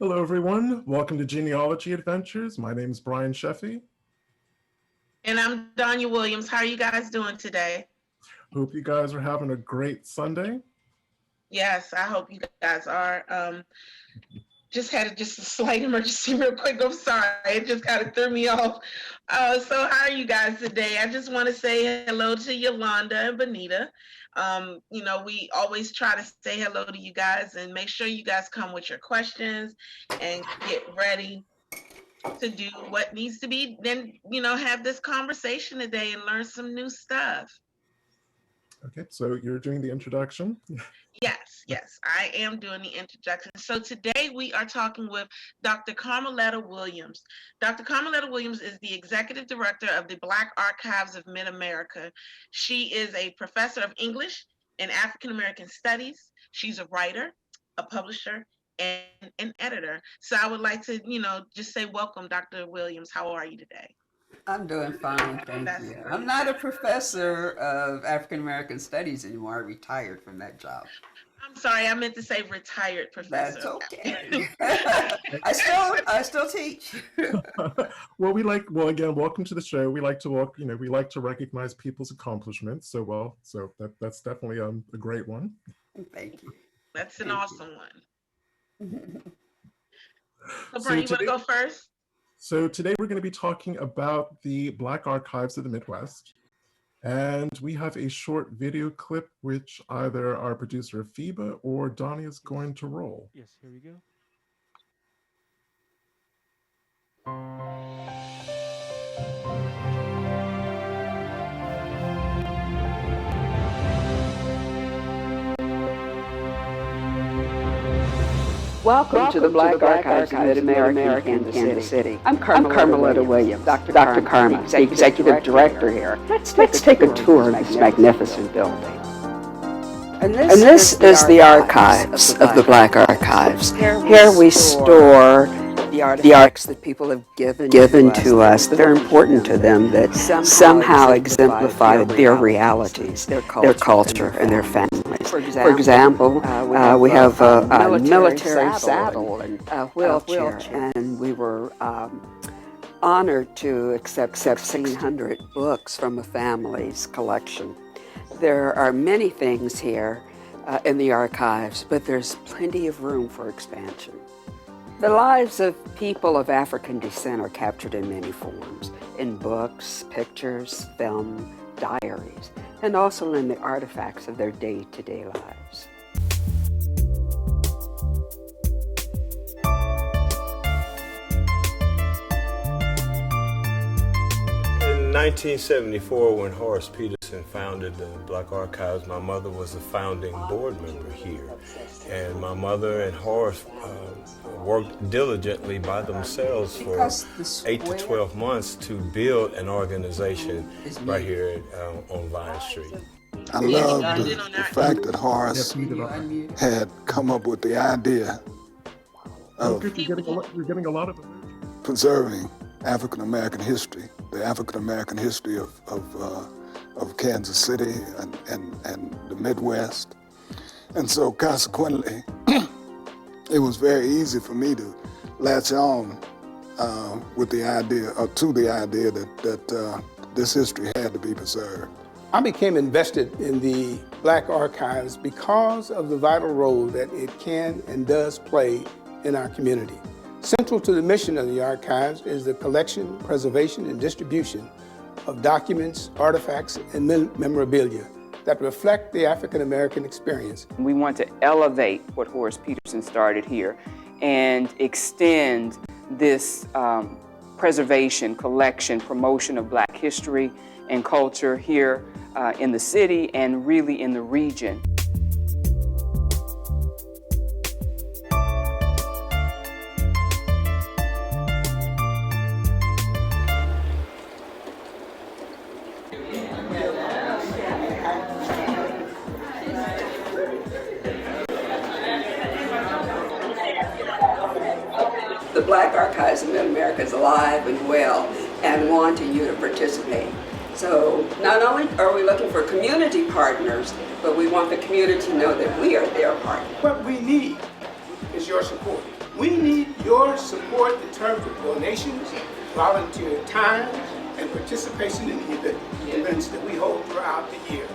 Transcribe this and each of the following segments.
Hello, everyone. Welcome to Genealogy Adventures. My name is Brian Sheffy. And I'm Donya Williams. How are you guys doing today? Hope you guys are having a great Sunday. Yes, I hope you guys are. Just had a slight emergency real quick. I'm sorry. It just kind of threw me off. So how are you guys today? I just want to say hello to Yolanda and Benita. We always try to say hello to you guys and make sure you guys come with your questions and get ready to do what needs to be, then, have this conversation today and learn some new stuff. Okay, so you're doing the introduction? Yes, I am doing the introduction. So today we are talking with Dr. Carmiletta Williams. Dr. Carmiletta Williams is the Executive Director of the Black Archives of Mid-America. She is a professor of English and African American Studies. She's a writer, a publisher, and an editor. So I would like to, just say welcome, Dr. Williams. How are you today? I'm doing fine, thank you. I'm not a professor of African American Studies anymore. I retired from that job. I'm sorry, I meant to say retired professor. That's okay. I still teach. Again, welcome to the show. We like to recognize people's accomplishments. So that's definitely a great one. Thank you. That's an awesome one. So Brian, you want to go first? So today we're going to be talking about the Black Archives of the Midwest. And we have a short video clip which either our producer Phoeba or Donnie is going to roll. Yes, here we go. Welcome to the Black Archives of Mid-America in Kansas City. I'm Carmiletta Williams, Dr. Karma, the Executive Director here. Let's take a tour of this magnificent building. And this is the archives of the Black Archives. Here we store the artifacts that people have given to us that are important to them, that somehow exemplify their realities, their culture, and their families. For example, we have a military saddle and a wheelchair, and we were honored to accept 1,600 books from a family's collection. There are many things here in the archives, but there's plenty of room for expansion. The lives of people of African descent are captured in many forms, in books, pictures, film, diaries, and also in the artifacts of their day-to-day lives. In 1974, when Horace Peterson founded the Black Archives, my mother was a founding board member here. And my mother and Horace worked diligently by themselves for 8 to 12 months to build an organization right here on Vine Street. I love the fact that Horace had come up with the idea of You're getting a lot of preserving African American history, the African American history of Kansas City and the Midwest. And so consequently, it was very easy for me to latch on with the idea, or to the idea that this history had to be preserved. I became invested in the Black Archives because of the vital role that it can and does play in our community. Central to the mission of the archives is the collection, preservation, and distribution of documents, artifacts, and memorabilia that reflect the African American experience. We want to elevate what Horace Peterson started here and extend this preservation, collection, promotion of Black history and culture here in the city and really in the region. The Black Archives of Mid-America is alive and well and wanting you to participate. So not only are we looking for community partners, but we want the community to know that we are their partner. What we need is your support. We need your support in terms of donations, volunteer time, and participation in the events that we hold throughout the year.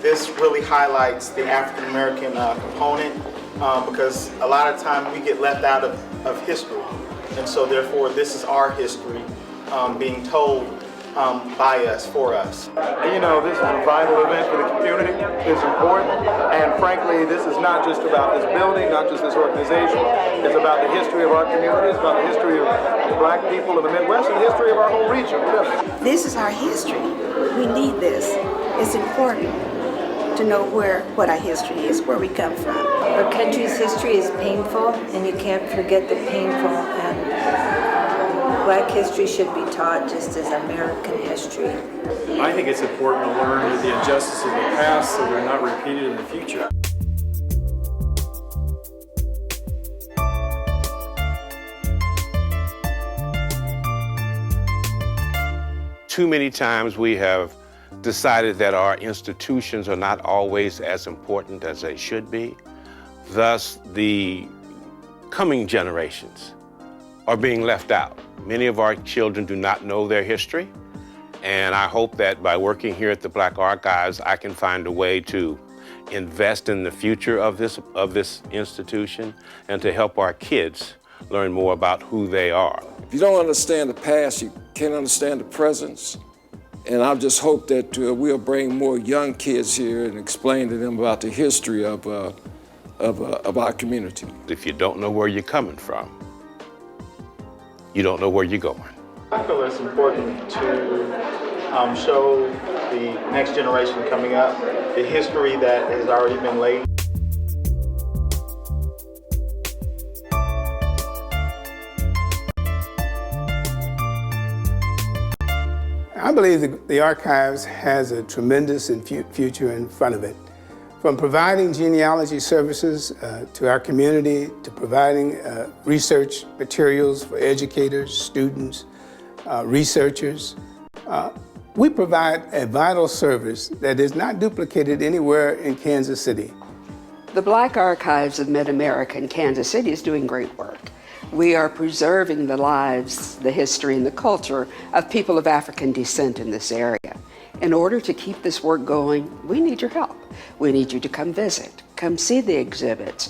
This really highlights the African American component because a lot of time we get left out of history. And so therefore this is our history being told by us, for us. You know, this is a vital event for the community. It's important. And frankly, this is not just about this building, not just this organization. It's about the history of our community. It's about the history of Black people in the Midwest and the history of our whole region. This is our history. We need this. It's important to know what our history is, where we come from. Our country's history is painful, and you can't forget the painful. And Black history should be taught just as American history. I think it's important to learn the injustices of the past so they're not repeated in the future. Too many times we have decided that our institutions are not always as important as they should be. Thus, the coming generations are being left out. Many of our children do not know their history, and I hope that by working here at the Black Archives, I can find a way to invest in the future of this institution and to help our kids learn more about who they are. If you don't understand the past, you can't understand the present. And I just hope that we'll bring more young kids here and explain to them about the history of our community. If you don't know where you're coming from, you don't know where you're going. I feel it's important to show the next generation coming up the history that has already been laid. I believe the Archives has a tremendous future in front of it. From providing genealogy services to our community, to providing research materials for educators, students, researchers, we provide a vital service that is not duplicated anywhere in Kansas City. The Black Archives of Mid-America in Kansas City is doing great work. We are preserving the lives, the history, and the culture of people of African descent in this area. In order to keep this work going, we need your help. We need you to come visit, come see the exhibits.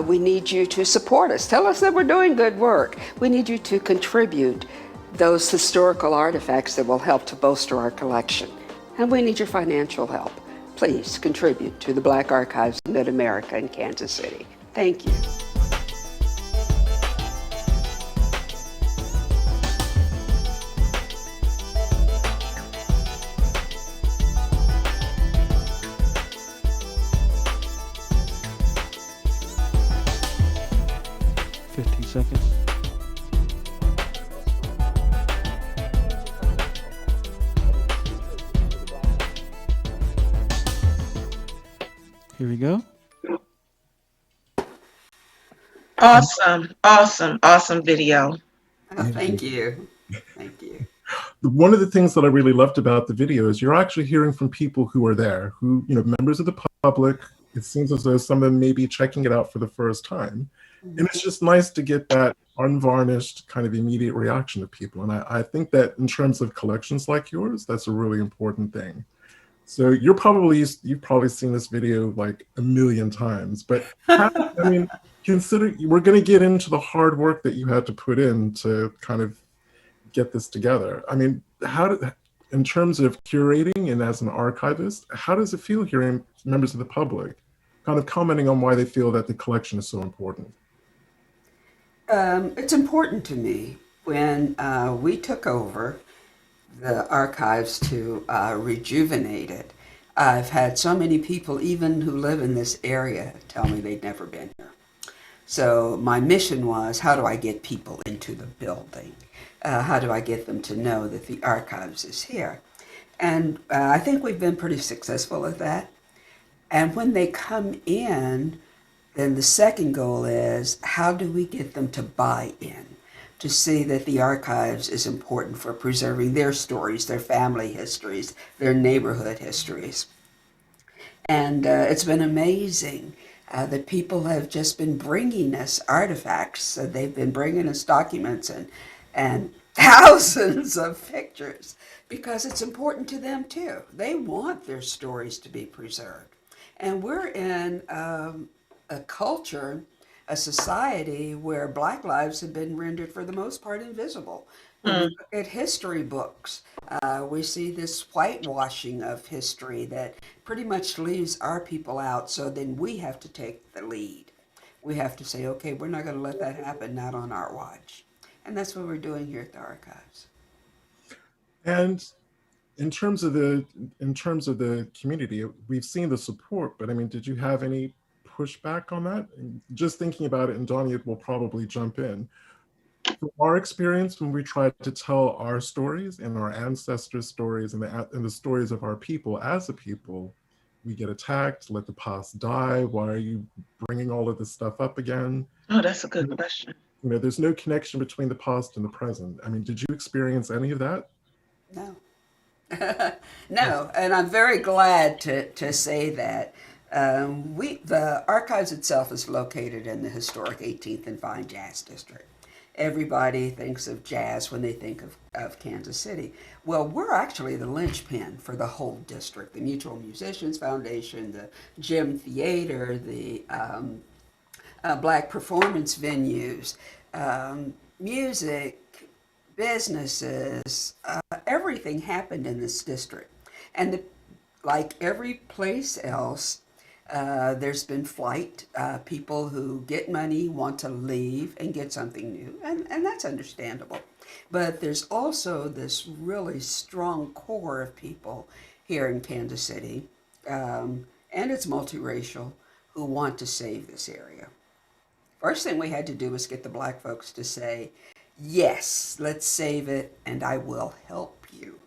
We need you to support us. Tell us that we're doing good work. We need you to contribute those historical artifacts that will help to bolster our collection. And we need your financial help. Please contribute to the Black Archives of Mid-America in Kansas City. Thank you. Seconds. Here we go. Awesome video. Oh, thank you. Thank you. One of the things that I really loved about the video is you're actually hearing from people who are there, who, members of the public. It seems as though some of them may be checking it out for the first time. And it's just nice to get that unvarnished kind of immediate reaction of people. And I think that in terms of collections like yours, that's a really important thing. So you've probably seen this video like a million times, but consider, we're going to get into the hard work that you had to put in to kind of get this together. I mean, in terms of curating and as an archivist, how does it feel hearing members of the public kind of commenting on why they feel that the collection is so important? It's important to me. When we took over the archives to rejuvenate it, I've had so many people, even who live in this area, tell me they'd never been here. So my mission was, how do I get people into the building? How do I get them to know that the archives is here? And I think we've been pretty successful at that. And when they come in, then the second goal is, how do we get them to buy in, to see that the archives is important for preserving their stories, their family histories, their neighborhood histories. And it's been amazing The people have just been bringing us artifacts. So they've been bringing us documents and thousands of pictures because it's important to them too. They want their stories to be preserved. And we're in a culture, a society where Black lives have been rendered for the most part invisible. When we look at history books, we see this whitewashing of history that pretty much leaves our people out. So then we have to take the lead. We have to say, okay, we're not going to let that happen, not on our watch. And that's what we're doing here at the archives. And in terms of the community, we've seen the support, but I mean, did you have any pushback on that? And just thinking about it, and Donnie will probably jump in. From our experience, when we try to tell our stories and our ancestors' stories and the stories of our people as a people, we get attacked, let the past die. Why are you bringing all of this stuff up again? Oh, that's a good question. You know, there's no connection between the past and the present. I mean, did you experience any of that? No. No, and I'm very glad to say that. The archives itself is located in the historic 18th and Vine Jazz District. Everybody thinks of jazz when they think of Kansas City. Well, we're actually the linchpin for the whole district. The Mutual Musicians Foundation, the Gym Theater, the Black performance venues, music, businesses, everything happened in this district. And like every place else, there's been flight. People who get money want to leave and get something new, and that's understandable. But there's also this really strong core of people here in Kansas City, and it's multiracial, who want to save this area. First thing we had to do was get the Black folks to say, yes, let's save it, and I will help you.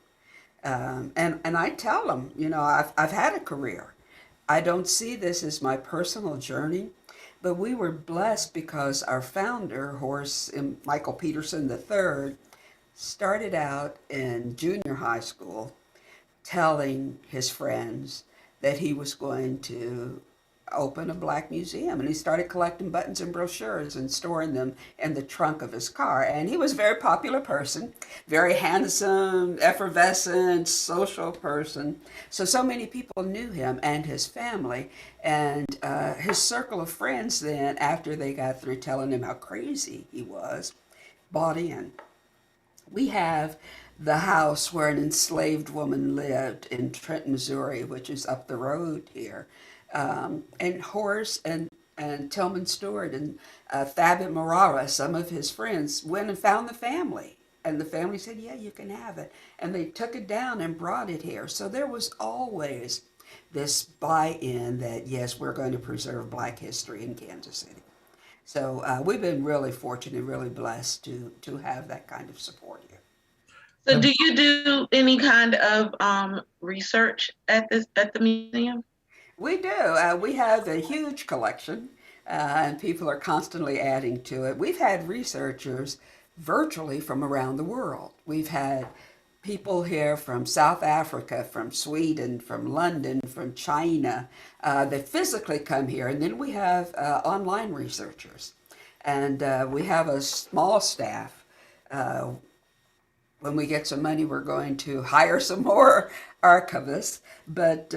And I tell them, you know, I've had a career. I don't see this as my personal journey, but we were blessed because our founder, Horace Michael Peterson III, started out in junior high school telling his friends that he was going to open a Black museum, and he started collecting buttons and brochures and storing them in the trunk of his car. And he was a very popular person, very handsome, effervescent, social person. So many people knew him and his family, and his circle of friends then, after they got through telling him how crazy he was, bought in. We have the house where an enslaved woman lived in Trenton, Missouri, which is up the road here. And Horace and Tillman Stewart and Thabit Marara, some of his friends, went and found the family. And the family said, yeah, you can have it. And they took it down and brought it here. So there was always this buy-in that, yes, we're going to preserve Black history in Kansas City. So we've been really fortunate, really blessed to have that kind of support here. So do you do any kind of research at the museum? We do. We have a huge collection, and people are constantly adding to it. We've had researchers virtually from around the world. We've had people here from South Africa, from Sweden, from London, from China, that physically come here. And then we have online researchers. And we have a small staff. When we get some money, we're going to hire some more archivists. But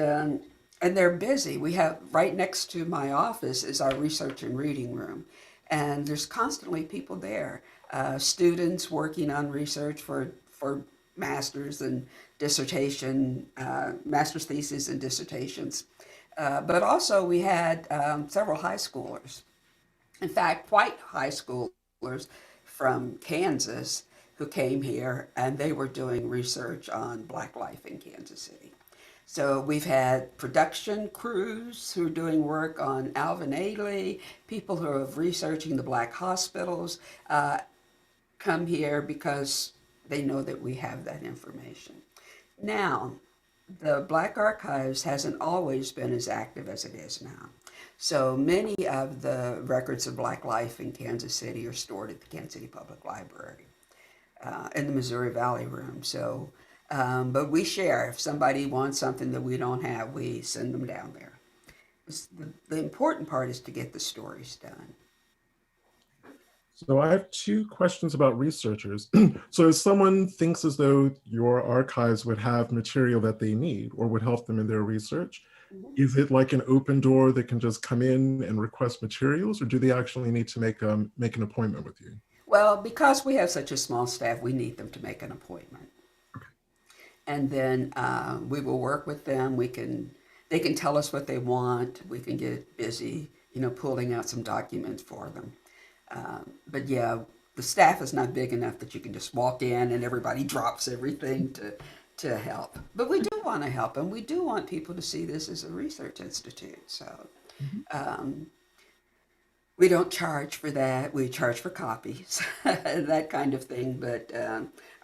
and they're busy. We have, right next to my office is our research and reading room. And there's constantly people there, students working on research for master's and dissertation, master's theses and dissertations. But also we had several high schoolers. In fact, white high schoolers from Kansas who came here, and they were doing research on Black life in Kansas City. So we've had production crews who are doing work on Alvin Ailey, people who are researching the Black hospitals come here because they know that we have that information. Now, the Black Archives hasn't always been as active as it is now. So many of the records of Black life in Kansas City are stored at the Kansas City Public Library in the Missouri Valley Room. So. But we share. If somebody wants something that we don't have, we send them down there. The important part is to get the stories done. So I have two questions about researchers. So if someone thinks as though your archives would have material that they need or would help them in their research, is it like an open door that can just come in and request materials, or do they actually need to make an appointment with you? Well, because we have such a small staff, we need them to make an appointment. And then we will work with them. They can tell us what they want. We can get busy, pulling out some documents for them. But yeah, the staff is not big enough that you can just walk in and everybody drops everything to help. But we do want to help, and we do want people to see this as a research institute. So we don't charge for that. We charge for copies, that kind of thing. But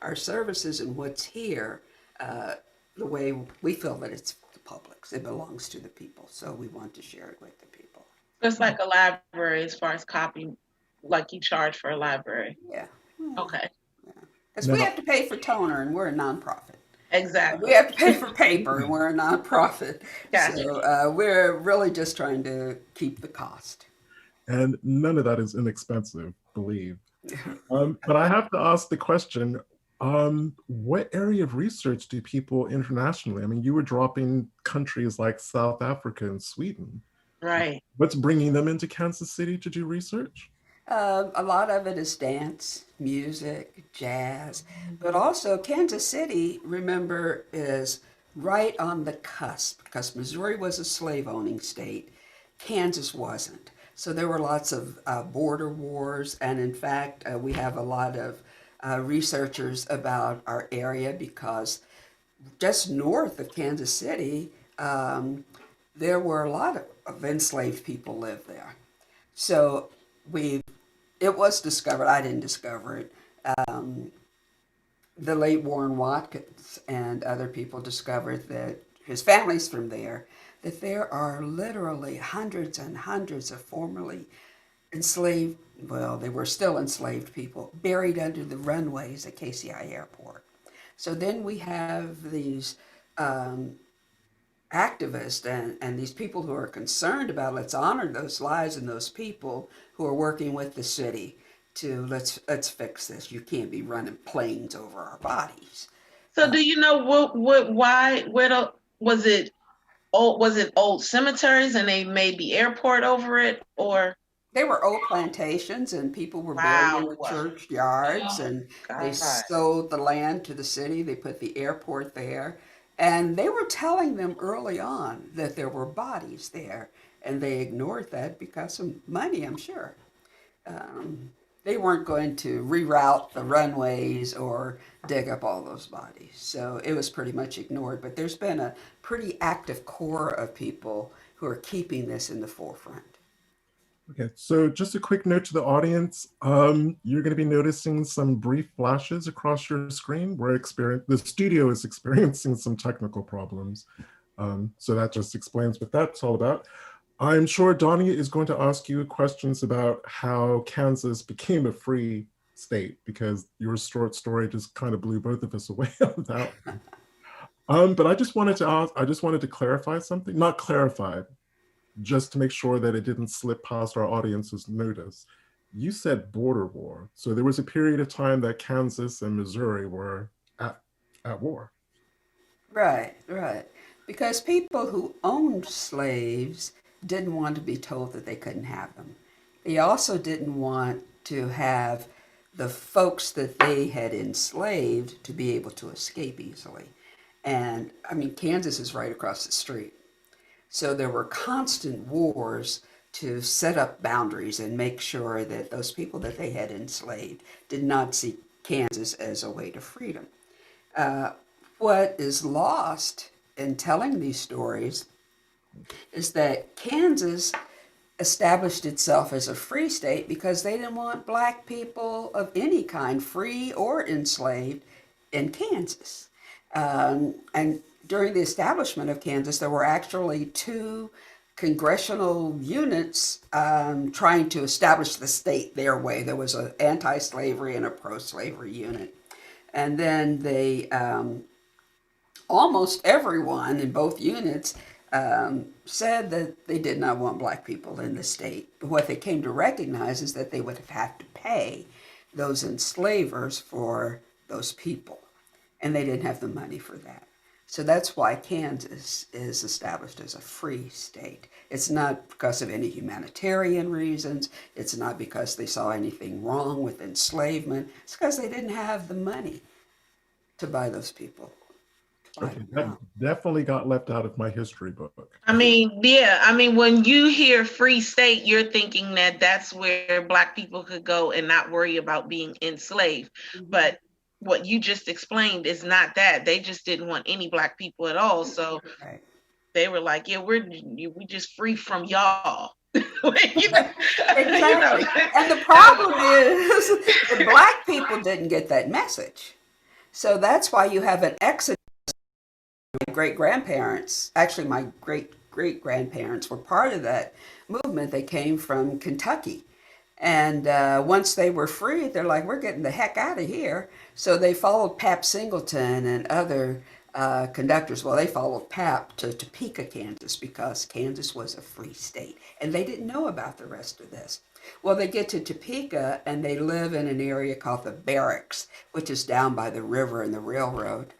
our services and what's here, the way we feel that it's the public's, it belongs to the people. So we want to share it with the people. It's like a library as far as copy, like you charge for a library. Yeah. Okay. Because we have to pay for toner, and we're a nonprofit. Exactly. We have to pay for paper, and we're a nonprofit. Gotcha. So we're really just trying to keep the cost. And none of that is inexpensive, believe. But I have to ask the question, what area of research do people internationally? I mean, you were dropping countries like South Africa and Sweden. Right. What's bringing them into Kansas City to do research? A lot of it is dance, music, jazz, but also Kansas City, remember, is right on the cusp because Missouri was a slave-owning state. Kansas wasn't. So there were lots of border wars, and in fact, we have a lot of researchers about our area because just north of Kansas City, there were a lot of enslaved people lived there. So it was discovered, I didn't discover it, the late Warren Watkins and other people discovered that his family's from there, that there are literally hundreds and hundreds of formerly enslaved, well, they were still enslaved people, buried under the runways at KCI Airport. So then we have these activists and these people who are concerned about let's honor those lives and those people who are working with the city to let's fix this. You can't be running planes over our bodies. So do you know was it old cemeteries and they made the airport over it, or? They were old plantations and people were buried in the churchyards and they sold the land to the city. They put the airport there. And they were telling them early on that there were bodies there, and they ignored that because of money, I'm sure. They weren't going to reroute the runways or dig up all those bodies. So it was pretty much ignored. But there's been a pretty active core of people who are keeping this in the forefront. Okay, so just a quick note to the audience. You're going to be noticing some brief flashes across your screen. The studio is experiencing some technical problems. So that just explains what that's all about. I'm sure Donnie is going to ask you questions about how Kansas became a free state, because your short story just kind of blew both of us away on that. But I just wanted to clarify something, not clarify, just to make sure that it didn't slip past our audience's notice. You said border war. So there was a period of time that Kansas and Missouri were at war. Right. Because people who owned slaves didn't want to be told that they couldn't have them. They also didn't want to have the folks that they had enslaved to be able to escape easily. And I mean, Kansas is right across the street. So there were constant wars to set up boundaries and make sure that those people that they had enslaved did not see Kansas as a way to freedom. What is lost in telling these stories is that Kansas established itself as a free state because they didn't want Black people of any kind, free or enslaved, in Kansas. And during the establishment of Kansas, there were actually two congressional units trying to establish the state their way. There was an anti-slavery and a pro-slavery unit. And then they, almost everyone in both units said that they did not want black people in the state. But what they came to recognize is that they would have had to pay those enslavers for those people, and they didn't have the money for that. So that's why Kansas is established as a free state. It's not because of any humanitarian reasons. It's not because they saw anything wrong with enslavement. It's because they didn't have the money to buy those people. Okay, that definitely got left out of my history book. I mean, yeah. I mean, when you hear free state, you're thinking that that's where black people could go and not worry about being enslaved. But what you just explained is not that. They just didn't want any black people at all. So they were like, yeah, we just free from y'all. Exactly. And the problem is the black people didn't get that message. So that's why you have an exodus. My great-grandparents, actually my great-great-grandparents were part of that movement. They came from Kentucky. And once they were free, they're like, we're getting the heck out of here. So they followed Pap Singleton and other conductors. Well, they followed Pap to Topeka, Kansas, because Kansas was a free state. And they didn't know about the rest of this. Well, they get to Topeka and they live in an area called the Barracks, which is down by the river and the railroad.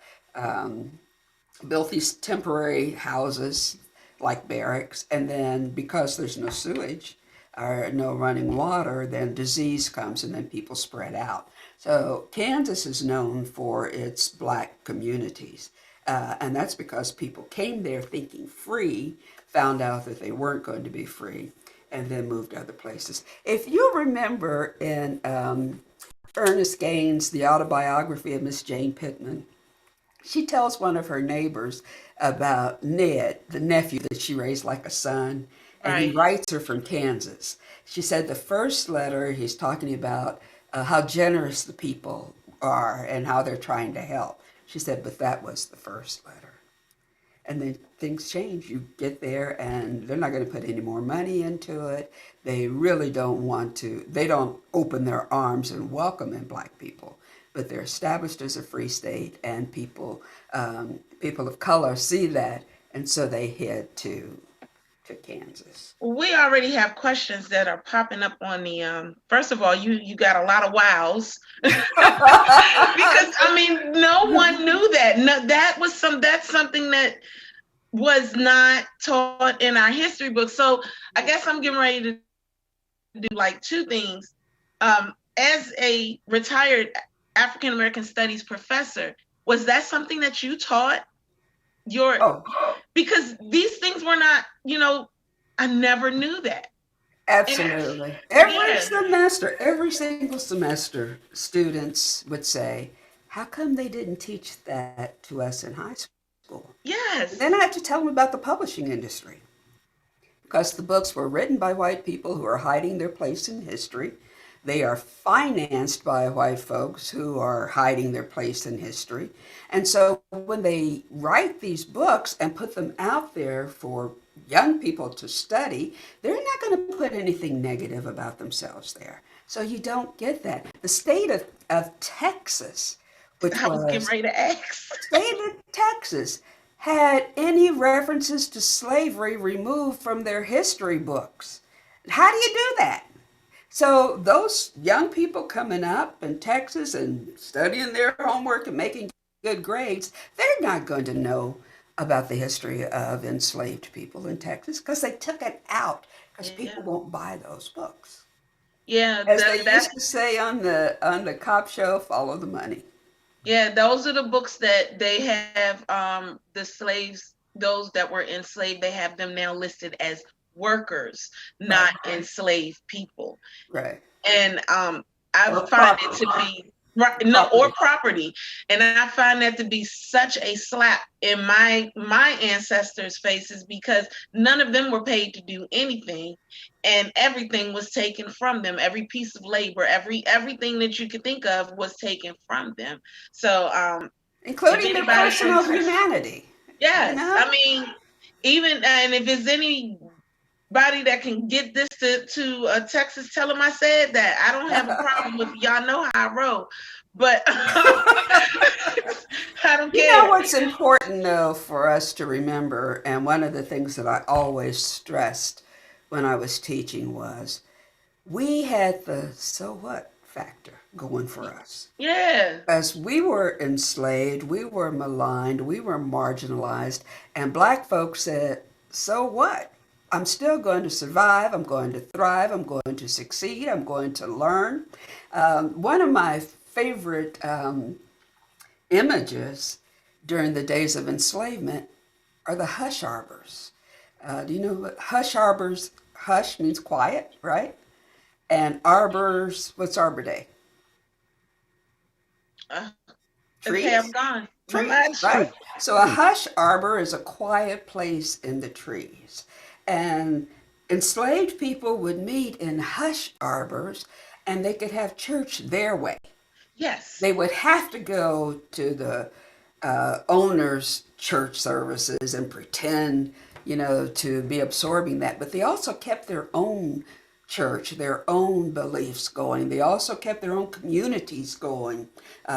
Built these temporary houses like barracks. And then because there's no sewage, or no running water, then disease comes and then people spread out. So Kansas is known for its black communities. And that's because people came there thinking free, found out that they weren't going to be free, and then moved other places. If you remember in Ernest Gaines' The Autobiography of Miss Jane Pittman, she tells one of her neighbors about Ned, the nephew that she raised like a son. And he writes her from Kansas. She said the first letter, he's talking about how generous the people are and how they're trying to help. She said, but that was the first letter. And then things change. You get there and they're not going to put any more money into it. They really don't want to. They don't open their arms and welcome in black people. But they're established as a free state, and people of color see that, and so they head to Kansas. We already have questions that are popping up on the first of all, you got a lot of wows. Because I mean, no one knew that. No, that's something that was not taught in our history book. So I guess I'm getting ready to do like two things. As a retired African American Studies professor, was that something that you taught because these things were not, I never knew that. Absolutely. Every single semester, students would say, how come they didn't teach that to us in high school? Yes. Then I have to tell them about the publishing industry, because the books were written by white people who are hiding their place in history. They are financed by white folks who are hiding their place in history. And so when they write these books and put them out there for young people to study, they're not going to put anything negative about themselves there. So you don't get that. The state of Texas, which I was getting ready to ask. State of Texas had any references to slavery removed from their history books. How do you do that? So those young people coming up in Texas and studying their homework and making good grades, they're not going to know about the history of enslaved people in Texas because they took it out because people won't buy those books. Yeah, as they used to say on the cop show, follow the money. Yeah, those are the books that they have. The slaves, those that were enslaved, they have them now listed as workers, not enslaved people. Right. And I find it to be or property. And I find that to be such a slap in my ancestors' faces, because none of them were paid to do anything, and everything was taken from them. Every piece of labor, everything that you could think of was taken from them. So including their personal humanity. Yes. I mean, even, and if there's any anybody that can get this to Texas, tell them I said that. I don't have a problem with y'all know how I roll, but I don't care. You know what's important though for us to remember, and one of the things that I always stressed when I was teaching was we had the so what factor going for us. Yeah. As we were enslaved, we were maligned, we were marginalized, and Black folks said, so what? I'm still going to survive, I'm going to thrive, I'm going to succeed, I'm going to learn. One of my favorite images during the days of enslavement are the hush arbors. Do you know what hush arbors, hush means quiet, right? And arbors, what's Arbor Day? Trees? Okay, I'm gone. Trees, right? So a hush arbor is a quiet place in the trees. And enslaved people would meet in hush arbors and they could have church their way. Yes. They would have to go to the owner's church services and pretend, to be absorbing that. But they also kept their own church, their own beliefs going. They also kept their own communities going.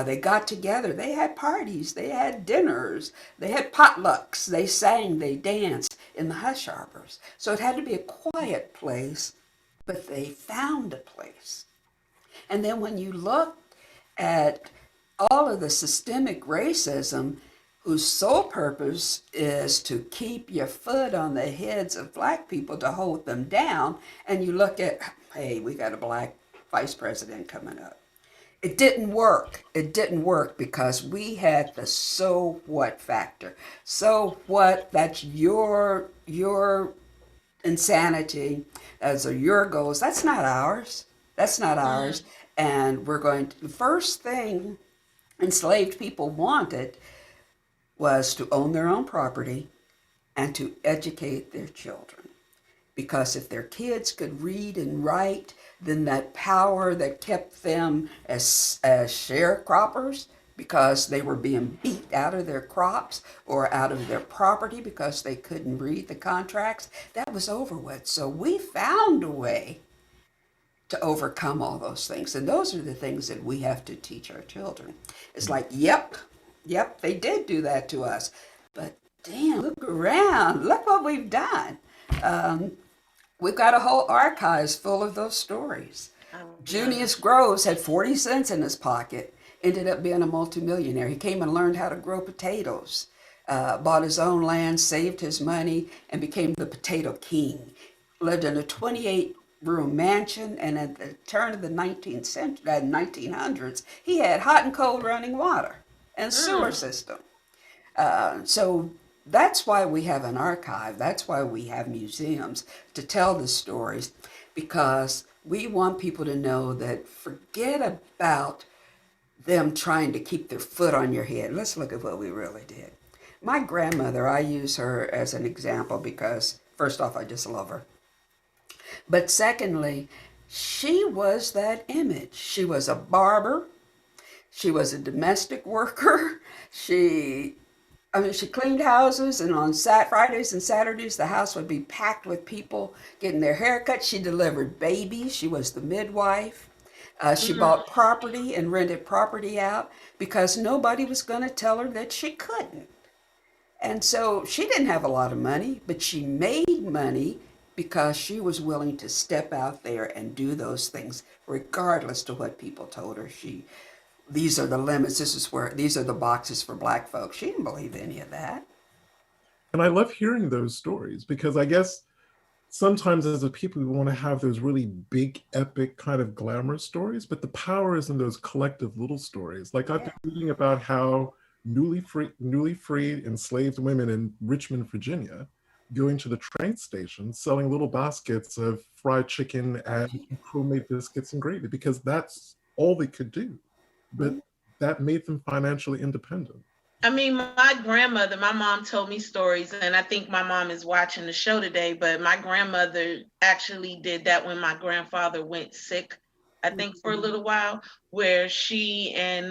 They got together. They had parties. They had dinners. They had potlucks. They sang. They danced in the hush arbors. So it had to be a quiet place, but they found a place. And then when you look at all of the systemic racism, whose sole purpose is to keep your foot on the heads of Black people to hold them down, and you look at, hey, we got a Black vice president coming up. It didn't work. It didn't work because we had the so what factor. So what? That's your insanity. Those are your goals. That's not ours. That's not ours. And the first thing enslaved people wanted was to own their own property and to educate their children. Because if their kids could read and write, then that power that kept them as sharecroppers, because they were being beat out of their crops or out of their property because they couldn't read the contracts, that was over with. So we found a way to overcome all those things. And those are the things that we have to teach our children. It's like, yep, they did do that to us. But damn, look around. Look what we've done. We've got a whole archives full of those stories. Junius Groves had 40 cents in his pocket, ended up being a multimillionaire. He came and learned how to grow potatoes, bought his own land, saved his money, and became the potato king. Lived in a 28-room mansion, and at the turn of the 1900s, he had hot and cold running water and sewer system. So that's why we have an archive. That's why we have museums to tell the stories, because we want people to know that forget about them trying to keep their foot on your head. Let's look at what we really did. My grandmother, I use her as an example because, first off, I just love her. But secondly, she was that image. She was a barber. She was a domestic worker. She cleaned houses, and on Fridays and Saturdays, the house would be packed with people getting their hair cut. She delivered babies. She was the midwife. She bought property and rented property out because nobody was going to tell her that she couldn't. And so she didn't have a lot of money, but she made money because she was willing to step out there and do those things, regardless to what people told her. These are the limits. These are the boxes for Black folks. She didn't believe any of that. And I love hearing those stories because I guess sometimes as a people, we want to have those really big, epic kind of glamorous stories, but the power is in those collective little stories. Like I've been reading about how newly freed enslaved women in Richmond, Virginia, going to the train station, selling little baskets of fried chicken and homemade biscuits and gravy because that's all they could do. But that made them financially independent. I mean, my grandmother, my mom told me stories, and I think my mom is watching the show today, but my grandmother actually did that when my grandfather went sick, I think for a little while, where she and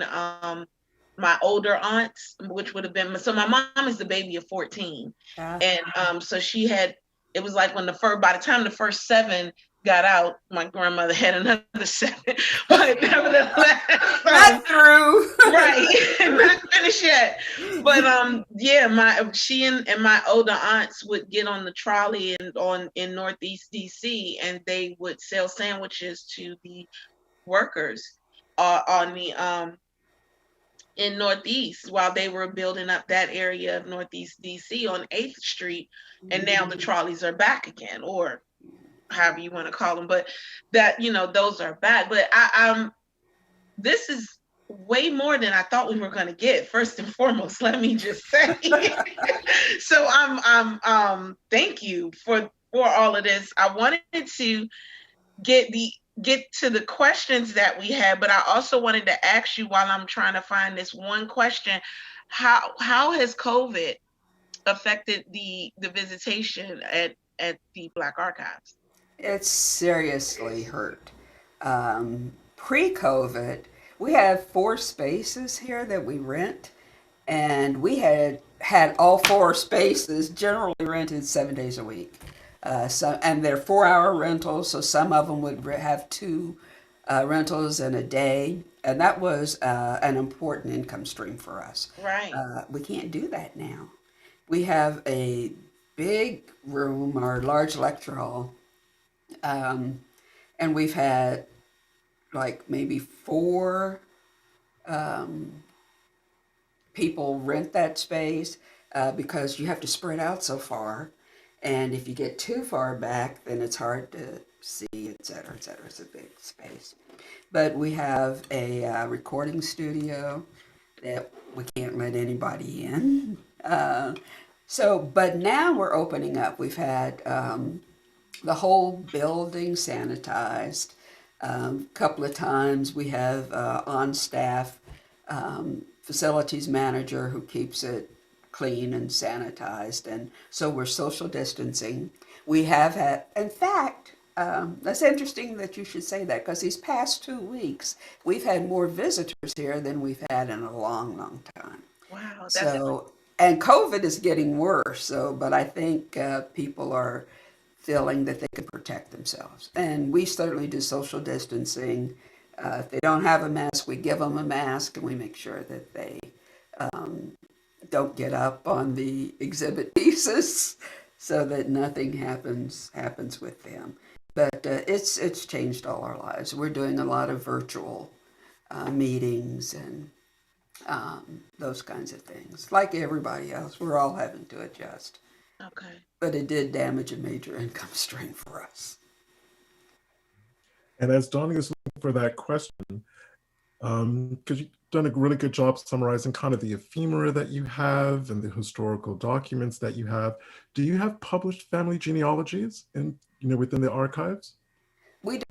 my older aunts, which would have been, so my mom is the baby of 14. And so she had it was like when by the time the first 7 got out, my grandmother had another 7, but nevertheless, not through. Right, not finished yet. But yeah, she and my older aunts would get on the trolley in Northeast DC, and they would sell sandwiches to the workers on the in Northeast while they were building up that area of Northeast DC on 8th Street, and now the trolleys are back again, or however you want to call them, but that, those are back. But this is way more than I thought we were going to get, first and foremost, let me just say. So thank you for all of this. I wanted to get to the questions that we had, but I also wanted to ask you, while I'm trying to find this one question, how has COVID affected the visitation at the Black Archives? It's seriously hurt. Pre-COVID, we have 4 spaces here that we rent, and we had all 4 spaces generally rented 7 days a week. And they're 4-hour rentals, so some of them would have 2 rentals in a day, and that was an important income stream for us. Right. We can't do that now. We have a big room, our large lecture hall, and we've had like maybe 4 people rent that space because you have to spread out so far. And if you get too far back, then it's hard to see, et cetera, et cetera. It's a big space. But we have a recording studio that we can't let anybody in. But now we're opening up. We've had the whole building sanitized. A couple of times we have on staff facilities manager who keeps it clean and sanitized, and so we're social distancing. We have had, in fact, that's interesting that you should say that, because these past 2 weeks we've had more visitors here than we've had in a long, long time. Wow. And COVID is getting worse. But I think people are feeling that they can protect themselves, and we certainly do social distancing. If they don't have a mask, we give them a mask, and we make sure that they don't get up on the exhibit pieces so that nothing happens with them. But it's changed all our lives. We're doing a lot of virtual meetings and those kinds of things. Like everybody else, we're all having to adjust. Okay. But it did damage a major income stream for us. And as Donnie is looking for that question, because you've done a really good job summarizing kind of the ephemera that you have and the historical documents that you have. Do you have published family genealogies within the archives? We don't.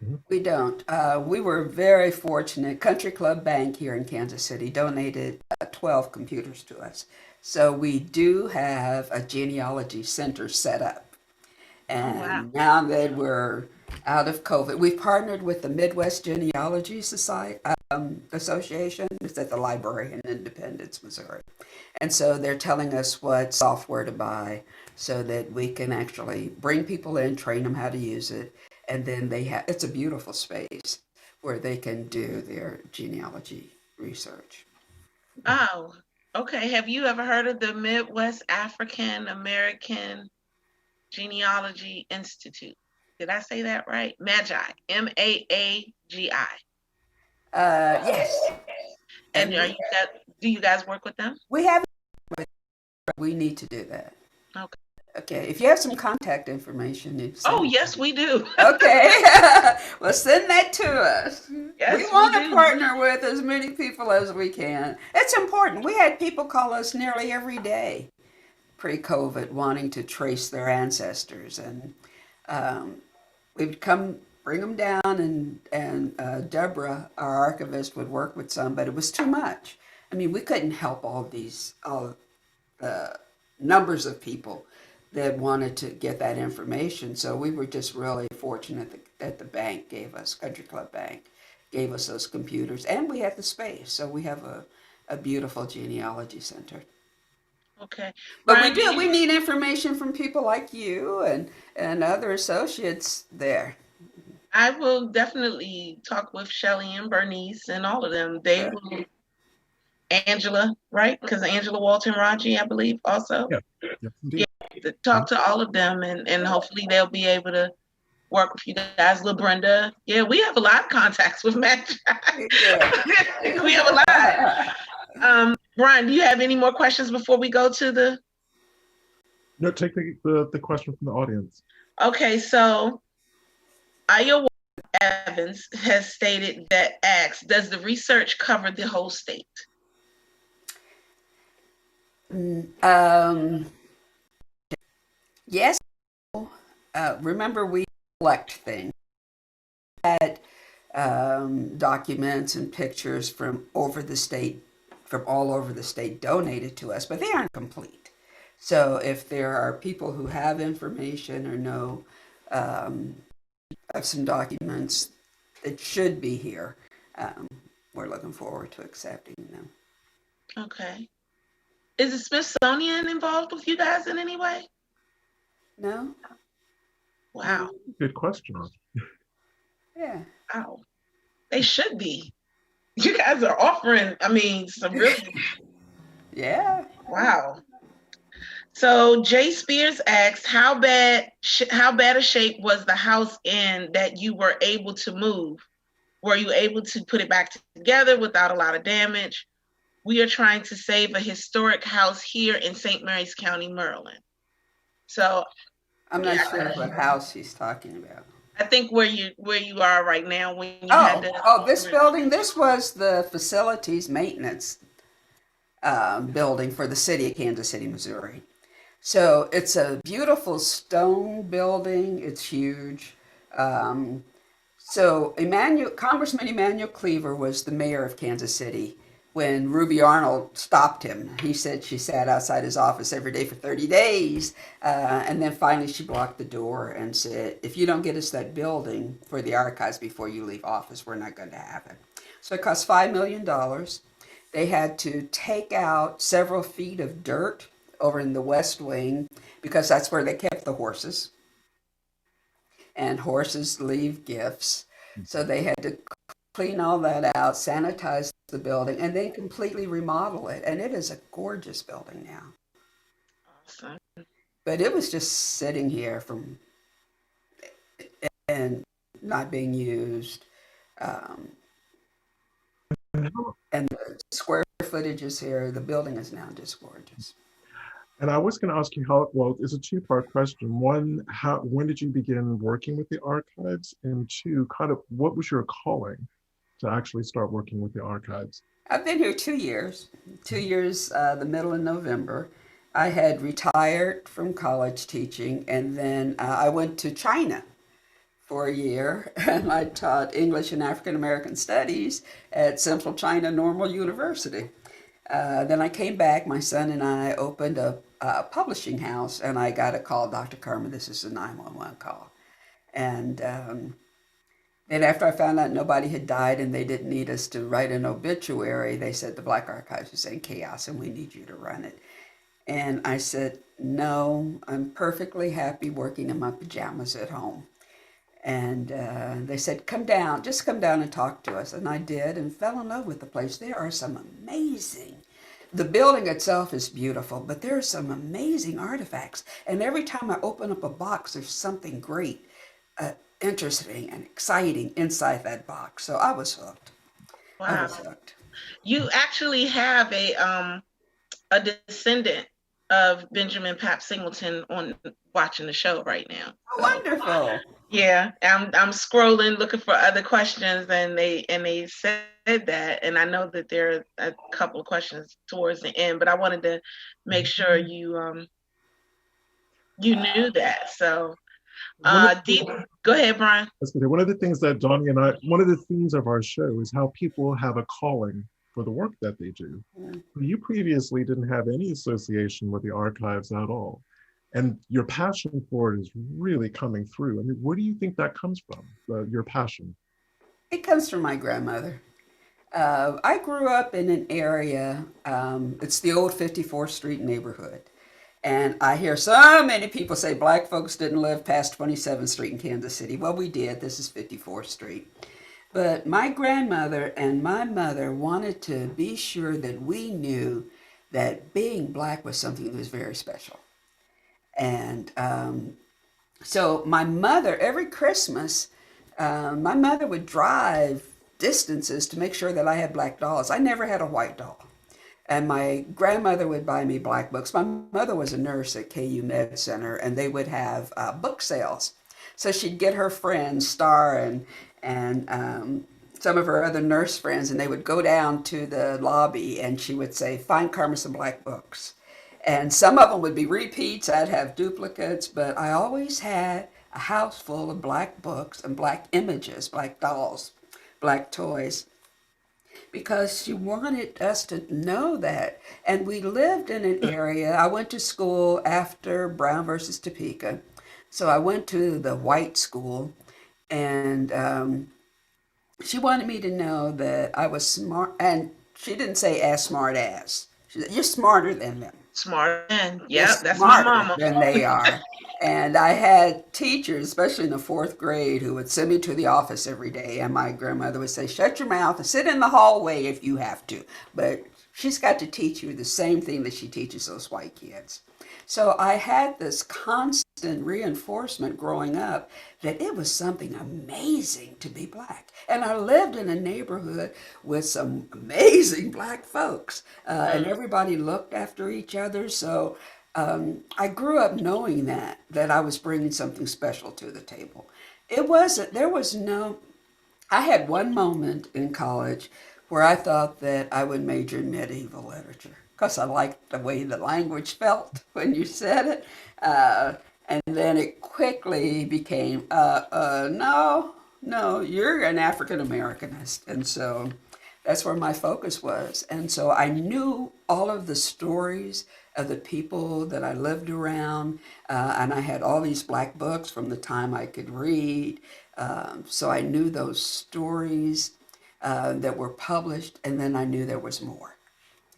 Mm-hmm. We don't. We were very fortunate. Country Club Bank here in Kansas City donated 12 computers to us. So we do have a genealogy center set up. And now that we're out of COVID, we've partnered with the Midwest Genealogy Association. It's at the library in Independence, Missouri. And so they're telling us what software to buy so that we can actually bring people in, train them how to use it. And then it's a beautiful space where they can do their genealogy research. Oh, okay. Have you ever heard of the Midwest African American Genealogy Institute? Did I say that right? MAGI, MAAGI. Yes. And do you guys work with them? We haven't. We need to do that. Okay. Okay. If you have some contact information. Oh, yes, we do. Okay. Well, send that to us. Yes, we want to partner with as many people as we can. It's important. We had people call us nearly every day pre-COVID wanting to trace their ancestors, and we would come bring them down, and Deborah, our archivist, would work with some, but it was too much. I mean, we couldn't help all the numbers of people that wanted to get that information. So we were just really fortunate that the bank gave us, Country Club Bank, gave us those computers, and we had the space. So we have a beautiful genealogy center. Okay. But Brian, we need information from people like you and other associates there. I will definitely talk with Shelly and Bernice and all of them. They will, Angela, right? Because Angela Walton Raji, I believe, also. Yeah. Yes, indeed. Yeah, talk to all of them, and hopefully they'll be able to work with you guys. La Brenda. Yeah, we have a lot of contacts with Matt. We have a lot. Brian, do you have any more questions before we go to the? No, take the question from the audience. Okay, so Iowa Evans has stated that asks, does the research cover the whole state? Yes. Remember, we collect things. We had documents and pictures from all over the state donated to us, but they aren't complete. So if there are people who have information or know of some documents that should be here, we're looking forward to accepting them. Okay. Is the Smithsonian involved with you guys in any way? No. Wow. Good question. Yeah. Wow. They should be. You guys are offering, I mean, some really. Yeah. Wow. So Jay Spears asks, how bad a shape was the house in that you were able to move? Were you able to put it back together without a lot of damage? We are trying to save a historic house here in St. Mary's County, Maryland. So I'm not sure what house he's talking about. I think where you are right now when you had to. This building, this was the facilities maintenance building for the city of Kansas City, Missouri. So it's a beautiful stone building. It's huge. So Congressman Emanuel Cleaver was the mayor of Kansas City when Ruby Arnold stopped him. He said she sat outside his office every day for 30 days. And then finally she blocked the door and said, if you don't get us that building for the archives before you leave office, we're not going to have it. So it cost $5 million. They had to take out several feet of dirt over in the West Wing because that's where they kept the horses. And horses leave gifts. So they had to clean all that out, sanitize the building, and then completely remodel it. And it is a gorgeous building now. Awesome. But it was just sitting here and not being used. And the square footage is here. The building is now just gorgeous. And I was going to ask you it's a two-part question. One, when did you begin working with the archives? And two, kind of what was your calling to actually start working with the archives? I've been here 2 years. 2 years, the middle of November. I had retired from college teaching, and then I went to China for a year, and I taught English and African American Studies at Central China Normal University. Then I came back, my son and I opened a publishing house, and I got a call, Dr. Carmen, this is a 911 call. And then after I found out nobody had died and they didn't need us to write an obituary, they said the Black Archives was in chaos and we need you to run it. And I said, no, I'm perfectly happy working in my pajamas at home. And they said, just come down and talk to us. And I did and fell in love with the place. There are some the building itself is beautiful, but there are some amazing artifacts. And every time I open up a box, there's something great, interesting and exciting inside that box. So I was hooked. Wow. I was hooked. You actually have a descendant of Benjamin Pap Singleton on watching the show right now. Oh, wonderful. Yeah, I'm scrolling looking for other questions, and they said that, and I know that there are a couple of questions towards the end, but I wanted to make sure you knew that. So go ahead, Brian. One of the things that one of the themes of our show is how people have a calling for the work that they do. You previously didn't have any association with the archives at all. And your passion for it is really coming through. I mean, where do you think that comes from, your passion? It comes from my grandmother. I grew up in an area, it's the old 54th Street neighborhood. And I hear so many people say black folks didn't live past 27th Street in Kansas City. Well, we did. This is 54th Street. But my grandmother and my mother wanted to be sure that we knew that being black was something that was very special. And so my mother, every Christmas, my mother would drive distances to make sure that I had black dolls. I never had a white doll. And my grandmother would buy me black books. My mother was a nurse at KU Med Center, and they would have book sales. So she'd get her friends, Star and some of her other nurse friends, and they would go down to the lobby, and she would say, "Find Carmen some black books." And some of them would be repeats. I'd have duplicates, but I always had a house full of black books and black images, black dolls, black toys, because she wanted us to know that. And we lived in an area, I went to school after Brown versus Topeka. So I went to the white school, and she wanted me to know that I was smart. And she didn't say as smart as. She said, "You're smarter than them." Smart man. You're Yep, that's my mama. than they are. And I had teachers, especially in the 4th grade, who would send me to the office every day. And my grandmother would say, "Shut your mouth and sit in the hallway if you have to. But she's got to teach you the same thing that she teaches those white kids." So I had this constant reinforcement growing up that it was something amazing to be black. And I lived in a neighborhood with some amazing black folks, and everybody looked after each other. So I grew up knowing that I was bringing something special to the table. I had one moment in college where I thought that I would major in medieval literature because I liked the way the language felt when you said it. And then it quickly became, no, you're an African Americanist. And so that's where my focus was. And so I knew all of the stories of the people that I lived around. And I had all these black books from the time I could read. So I knew those stories that were published, and then I knew there was more.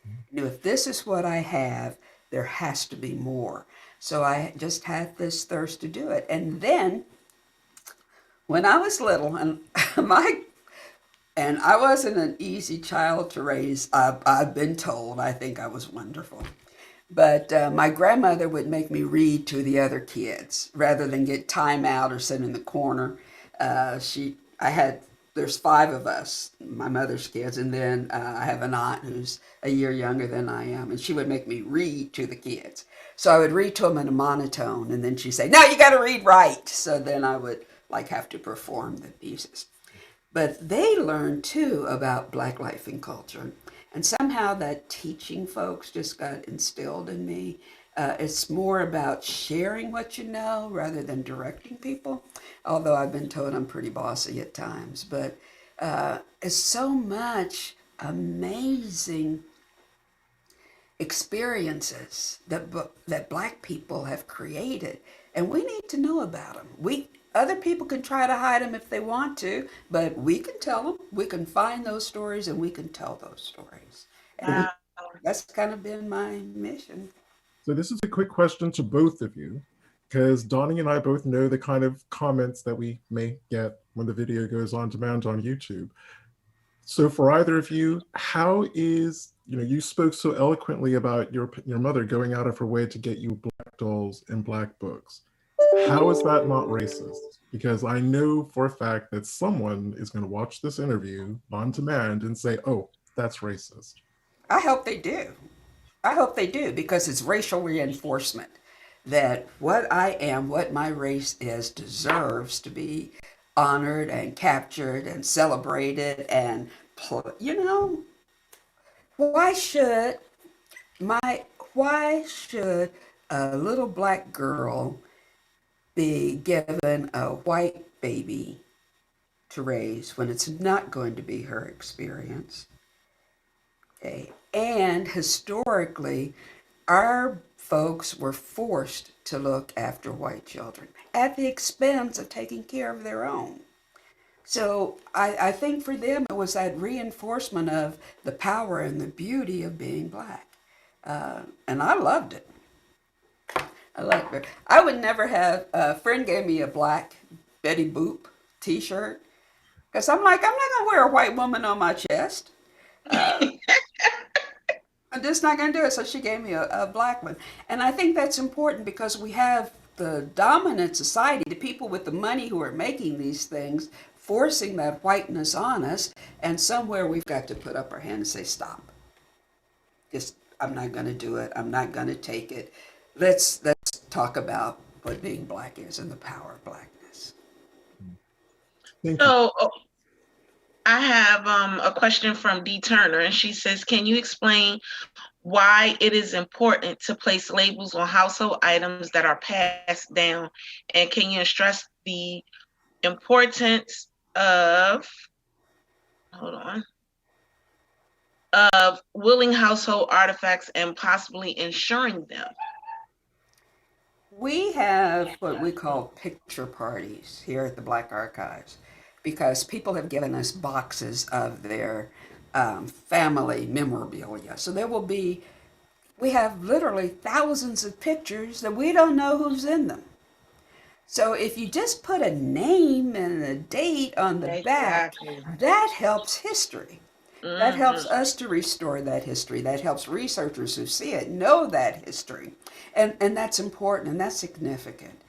I knew if this is what I have, there has to be more. So I just had this thirst to do it. And then when I was little, and I wasn't an easy child to raise, I've been told. I think I was wonderful. But my grandmother would make me read to the other kids rather than get time out or sit in the corner. There's 5 of us, my mother's kids, and then I have an aunt who's a year younger than I am, and she would make me read to the kids. So I would read to them in a monotone, and then she'd say, "No, you got to read right." So then I would have to perform the pieces. But they learned too about Black life and culture, and somehow that teaching folks just got instilled in me. It's more about sharing what you know rather than directing people, although I've been told I'm pretty bossy at times. But it's so much amazing experiences that Black people have created, and we need to know about them. Other people can try to hide them if they want to, but we can tell them. We can find those stories, and we can tell those stories. And that's kind of been my mission. So this is a quick question to both of you, because Donnie and I both know the kind of comments that we may get when the video goes on demand on YouTube. So for either of you, how is, you spoke so eloquently about your mother going out of her way to get you black dolls and black books. How is that not racist? Because I know for a fact that someone is going to watch this interview on demand and say, "Oh, that's racist." I hope they do. I hope they do, because it's racial reinforcement that what I am, what my race is, deserves to be honored and captured and celebrated. And, why should a little black girl be given a white baby to raise when it's not going to be her experience? Okay. And historically, our folks were forced to look after white children at the expense of taking care of their own. So I think for them it was that reinforcement of the power and the beauty of being black. And I loved it. I loved it. I would never have, a friend gave me a black Betty Boop t-shirt. Because I'm like, I'm not going to wear a white woman on my chest. I'm just not going to do it. So she gave me a black one. And I think that's important because we have the dominant society, the people with the money who are making these things, forcing that whiteness on us. And somewhere we've got to put up our hand and say, stop. Just, I'm not going to do it. I'm not going to take it. Let's talk about what being black is and the power of blackness. So I have a question from Dee Turner, and she says, can you explain why it is important to place labels on household items that are passed down? And can you stress the importance of, of willing household artifacts and possibly insuring them? We have what we call picture parties here at the Black Archives because people have given us boxes of their family memorabilia. So we have literally thousands of pictures that we don't know who's in them. So if you just put a name and a date on the back, that helps history. That helps us to restore that history. That helps researchers who see it know that history. And that's important and that's significant.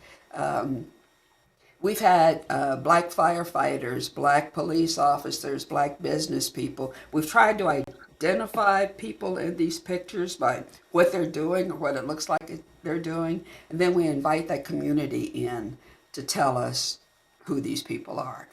We've had black firefighters, black police officers, black business people. We've tried to identify people in these pictures by what they're doing or what it looks like they're doing. And then we invite that community in to tell us who these people are.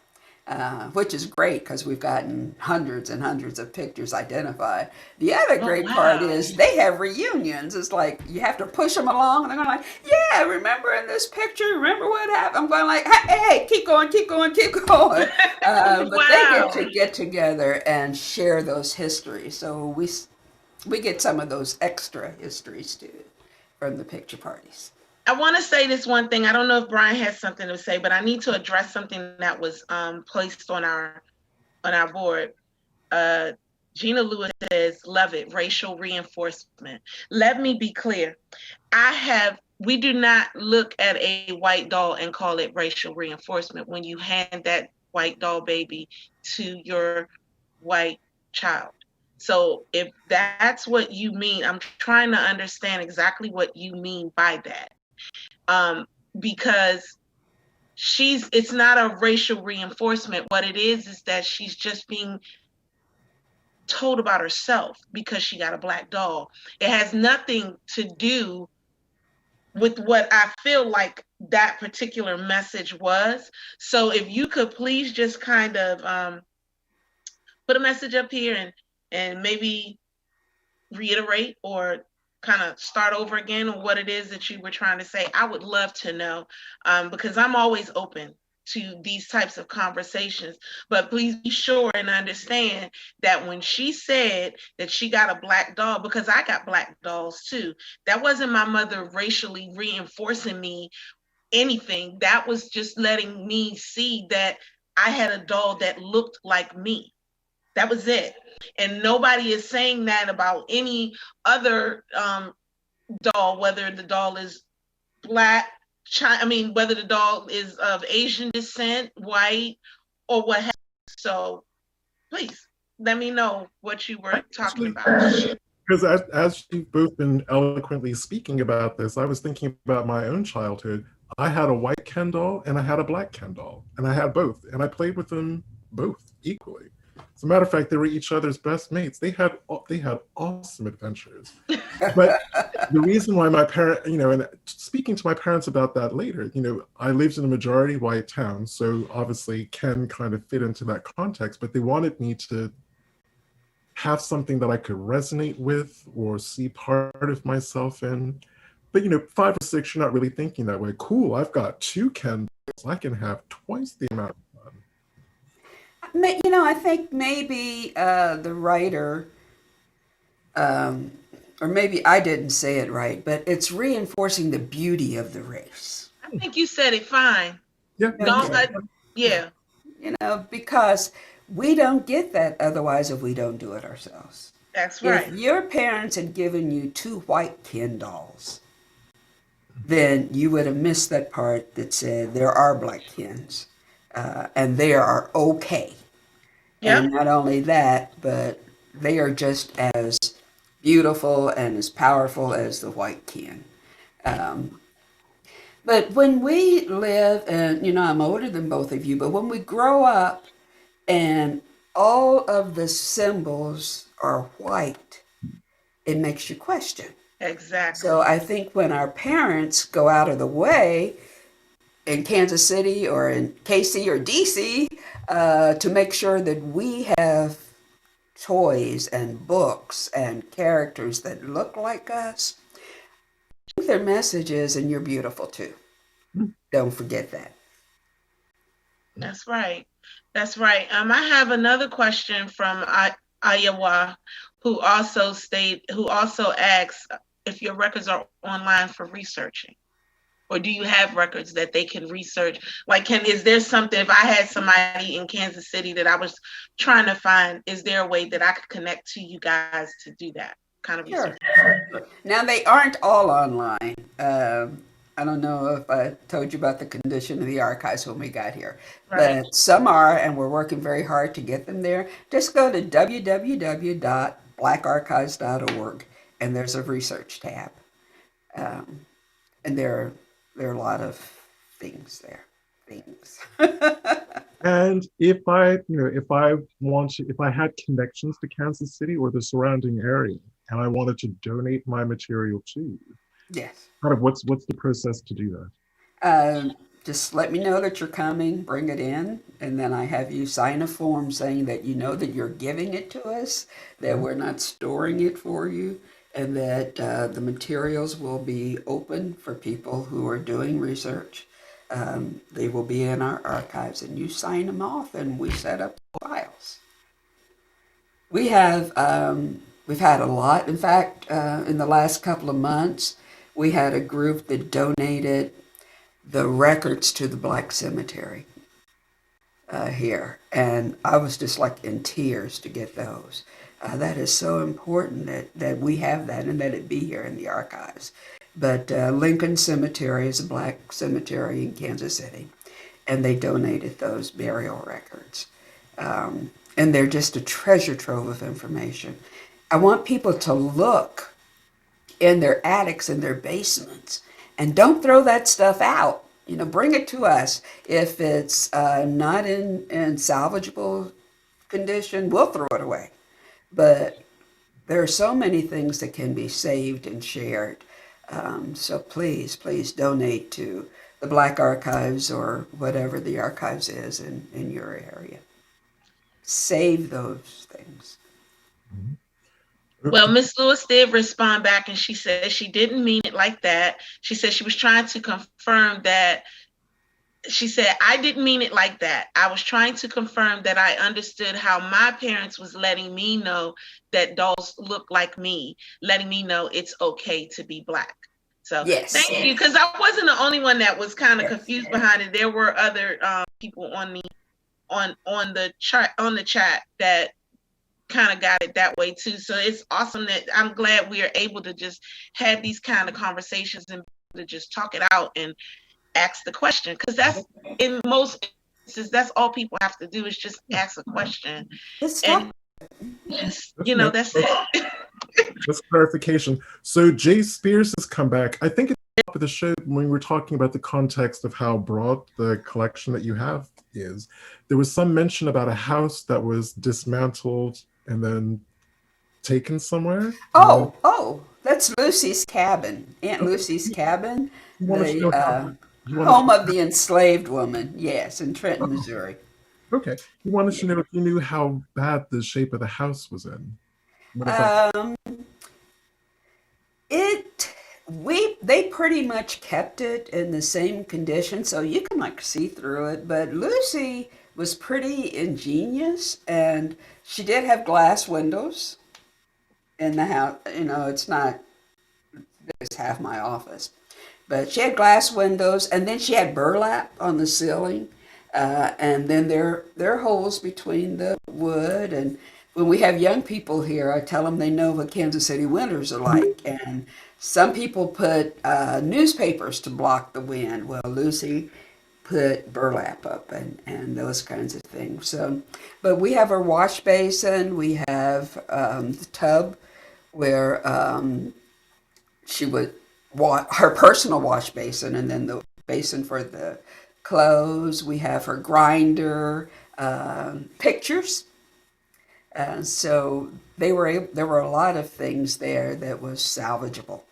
Which is great because we've gotten hundreds and hundreds of pictures identified. The other great part is they have reunions. It's like you have to push them along, and they're going like, yeah, remember in this picture, remember what happened? I'm going like, hey, keep going. But they get together and share those histories. So we get some of those extra histories too from the picture parties. I want to say this one thing. I don't know if Brian has something to say, but I need to address something that was placed on our board. Gina Lewis says, love it, racial reinforcement. Let me be clear. We do not look at a white doll and call it racial reinforcement when you hand that white doll baby to your white child. So if that's what you mean, I'm trying to understand exactly what you mean by that. Because it's not a racial reinforcement. What it is that she's just being told about herself because she got a black doll. It has nothing to do with what I feel like that particular message was. So if you could please just kind of put a message up here and maybe reiterate or kind of start over again on what it is that you were trying to say. I would love to know, because I'm always open to these types of conversations, but please be sure and understand that when she said that she got a black doll, because I got black dolls too, that wasn't my mother racially reinforcing me anything. That was just letting me see that I had a doll that looked like me. That was it. And nobody is saying that about any other doll, whether the doll is black, whether the doll is of Asian descent, white, or what have you. So please let me know what you were talking about. Because as you've both been eloquently speaking about this, I was thinking about my own childhood. I had a white Ken doll and I had a black Ken doll, and I had both, and I played with them both equally. As a matter of fact, they were each other's best mates. They had awesome adventures. But the reason why my parent, and speaking to my parents about that later, I lived in a majority white town, so obviously Ken kind of fit into that context, but they wanted me to have something that I could resonate with or see part of myself in. But 5 or 6, you're not really thinking that way. Cool, I've got 2 Ken dolls. I can have twice the amount of fun. I think maybe the writer, or maybe I didn't say it right, but it's reinforcing the beauty of the race. I think you said it fine. Yeah. Yeah. because we don't get that otherwise if we don't do it ourselves. That's right. If your parents had given you 2 white Ken dolls, then you would have missed that part that said there are black Kens, and they are okay. Yep. And not only that, but they are just as beautiful and as powerful as the white Ken. But when we live, and I'm older than both of you, but when we grow up and all of the symbols are white, it makes you question. Exactly. So I think when our parents go out of the way in Kansas City or in KC or DC to make sure that we have toys and books and characters that look like us, I think their message is, and you're beautiful too. Don't forget that. That's right. That's right. I have another question from Iowa, who also asks if your records are online for researching, or do you have records that they can research? Like, is there something, if I had somebody in Kansas City that I was trying to find, is there a way that I could connect to you guys to do that kind of research? Sure. Now, they aren't all online. I don't know if I told you about the condition of the archives when we got here, Right. but some are, and we're working very hard to get them there. Just go to www.blackarchives.org, and there's a research tab. And there are a lot of things there. And if I had connections to Kansas City or the surrounding area, and I wanted to donate my material to you, yes. Kind of what's the process to do that? Just let me know that you're coming, bring it in, and then I have you sign a form saying that you know that you're giving it to us, that we're not storing it for you, and that the materials will be open for people who are doing research. They will be in our archives, and you sign them off, and we set up files. We have, we've had a lot. In fact, in the last couple of months, we had a group that donated the records to the Black Cemetery here, and I was just like in tears to get those. That is so important that we have that and that it be here in the archives. But Lincoln Cemetery is a Black cemetery in Kansas City, and they donated those burial records. And they're just a treasure trove of information. I want people to look in their attics and their basements, and don't throw that stuff out. Bring it to us. If it's not in salvageable condition, we'll throw it away. But there are so many things that can be saved and shared. So please donate to the Black Archives or whatever the archives is in your area. Save those things. Well, Miss Lewis did respond back, and she said she didn't mean it like that. She said she was trying to confirm that. She said, I didn't mean it like that. I was trying to confirm that I understood how my parents was letting me know that dolls look like me, letting me know it's okay to be Black. So yes. Thank you, because I wasn't the only one that was kind of confused behind it. There were other people on the chat that kind of got it that way too. So it's awesome that I'm glad we are able to just have these kind of conversations and to just talk it out and ask the question, because that's in most instances that's all people have to do is just ask a question. And just, that's it. Just clarification. So Jay Spears has come back. I think at the top of the show, when we were talking about the context of how broad the collection that you have is, there was some mention about a house that was dismantled and then taken somewhere. Oh, that's Lucy's cabin. Aunt Lucy's cabin. The home of the enslaved woman. Yes, in Trenton, Missouri. Okay. He wanted to know if you knew how bad the shape of the house was in. They pretty much kept it in the same condition, so you can see through it. But Lucy was pretty ingenious, and she did have glass windows in the house. It's not it's half my office, but she had glass windows, and then she had burlap on the ceiling. And then there are holes between the wood. And when we have young people here, I tell them they know what Kansas City winters are like. And some people put newspapers to block the wind. Well, Lucy put burlap up and those kinds of things. So, but we have our wash basin. We have the tub where she would her personal wash basin, and then the basin for the clothes. We have her grinder, pictures. So there were a lot of things there that was salvageable.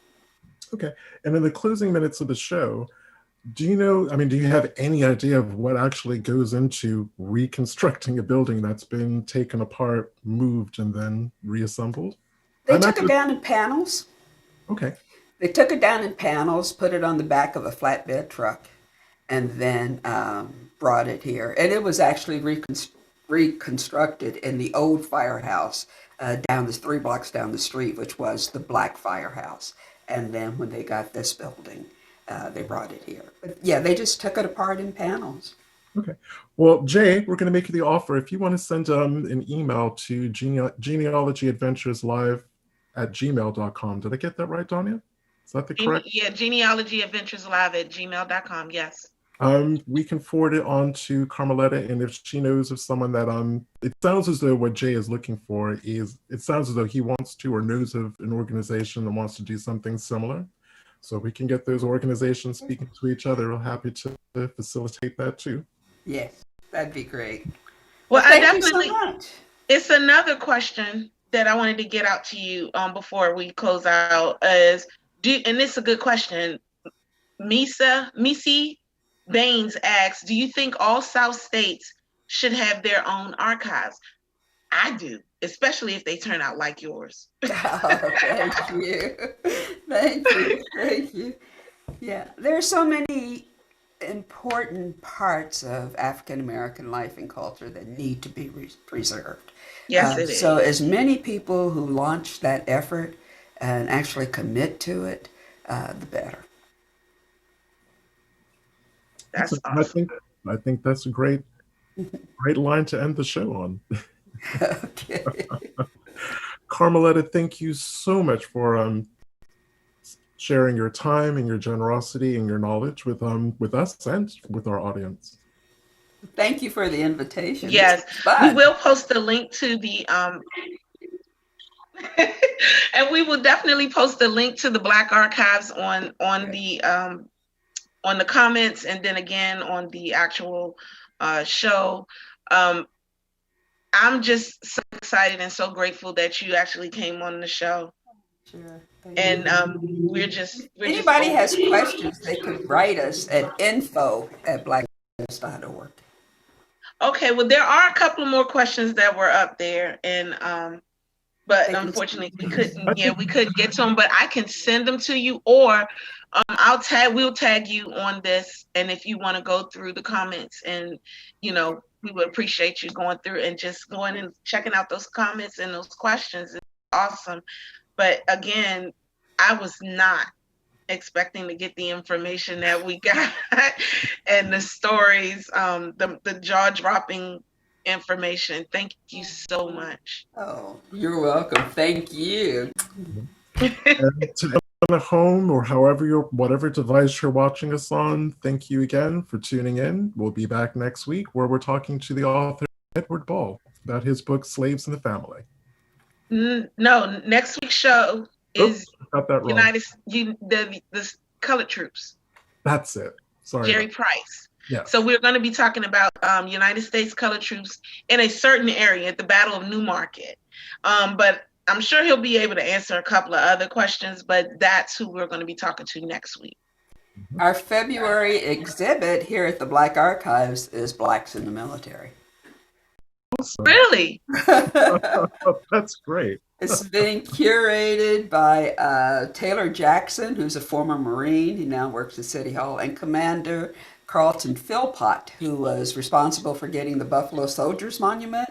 Okay. And in the closing minutes of the show, do you have any idea of what actually goes into reconstructing a building that's been taken apart, moved, and then reassembled? They took it down in panels. Okay. They took it down in panels, put it on the back of a flatbed truck, and then brought it here. And it was actually reconstructed in the old firehouse down the 3 blocks down the street, which was the Black Firehouse. And then when they got this building, they brought it here. But yeah, they just took it apart in panels. Okay. Well, Jay, we're going to make you the offer. If you want to send an email to Genealogy Adventures Live at gmail.com. Did I get that right, Danya? Is that the correct? Yeah, Genealogy Adventures Live at gmail.com. Yes. We can forward it on to Carmiletta, and if she knows of someone that it sounds as though what Jay is looking for it sounds as though he wants to or knows of an organization that wants to do something similar. So we can get those organizations speaking to each other. We're happy to facilitate that too. Yes, that'd be great. Well, thank I you definitely. so much. It's another question that I wanted to get out to you before we close out is and this is a good question. Missy Baines asks, do you think all South states should have their own archives? I do, especially if they turn out like yours. Oh, thank you. Thank you. Yeah, there are so many important parts of African American life and culture that need to be preserved. Yes, it is. So as many people who launch that effort and actually commit to it, the better. That's awesome. I think that's a great line to end the show on. Okay. Carmiletta, thank you so much for sharing your time and your generosity and your knowledge with us and with our audience. Thank you for the invitation. Yes, we will post a link to the and we will definitely post a link to the Black Archives on the comments, and then again on the actual show. I'm just so excited and so grateful that you actually came on the show. Sure. And we're just anybody has questions, they could write us at info@blacknews.org. Okay, well, there are a couple more questions that were up there, and but unfortunately we couldn't get to them. But I can send them to you, or we'll tag you on this, and if you want to go through the comments, and we would appreciate you going through and just going and checking out those comments and those questions. It's awesome. But again, I was not expecting to get the information that we got and the stories, the jaw-dropping information. Thank you so much. Oh, you're welcome. Thank you. And to everyone at home or whatever device you're watching us on, thank you again for tuning in. We'll be back next week where we're talking to the author Edward Ball about his book Slaves in the Family. No, next week's show is got that wrong. The Colored Troops. That's it. Sorry. Jerry Price. Yeah. So we're going to be talking about United States Colored Troops in a certain area at the Battle of New Market. But I'm sure he'll be able to answer a couple of other questions, but that's who we're going to be talking to next week. Our February exhibit here at the Black Archives is Blacks in the Military. Awesome. Really? That's great. It's being curated by Taylor Jackson, who's a former Marine. He now works at City Hall, and Commander Carlton Philpott, who was responsible for getting the Buffalo Soldiers Monument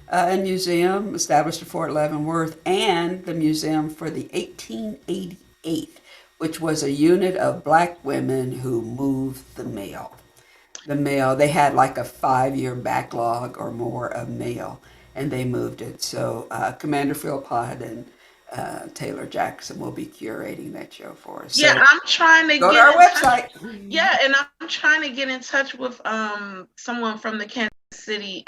and Museum established at Fort Leavenworth, and the Museum for the 1888, which was a unit of Black women who moved the mail. the mail. They had like a 5-year backlog or more of mail, and they moved it. So Commander Philpott and Taylor Jackson will be curating that show for us. Yeah, So I'm trying to go get to our in website. touch. Yeah, and I'm trying to get in touch with someone from the Kansas City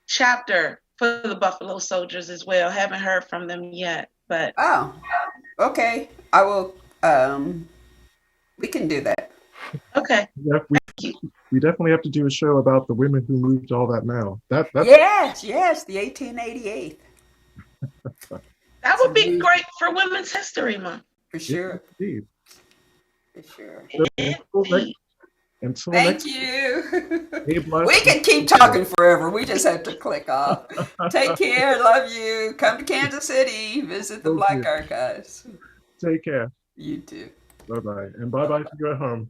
chapter for the Buffalo Soldiers as well. Haven't heard from them yet, but Oh, okay. I will. We can do that. Okay. Yeah, we definitely have to do a show about the women who moved all that mail. That's Yes, the 1888. That would be great for Women's History Month. For sure. Indeed. For sure. So until Thank next you. Stay blessed. We can keep talking forever. We just have to click off. Take care. Love you. Come to Kansas City. Visit the Black Archives. Take care. You too. Bye-bye. And bye-bye to you at home.